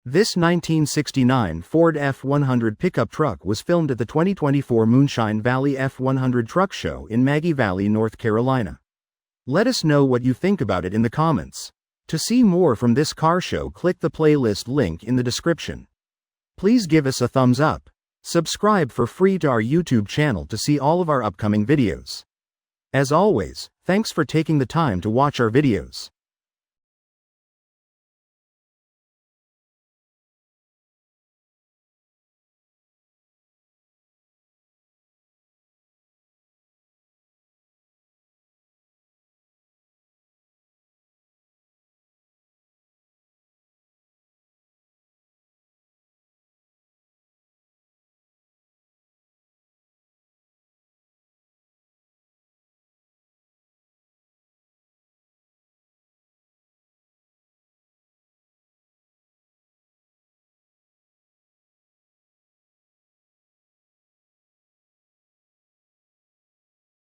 This 1969 Ford F100 pickup truck was filmed at the 2024 Moonshine Valley F100 Truck Show in Maggie Valley, North Carolina. Let us know what you think about it in the comments. To see more from this car show, click the playlist link in the description. Please give us a thumbs up. Subscribe for free to our YouTube channel to see all of our upcoming videos. As always, thanks for taking the time to watch our videos.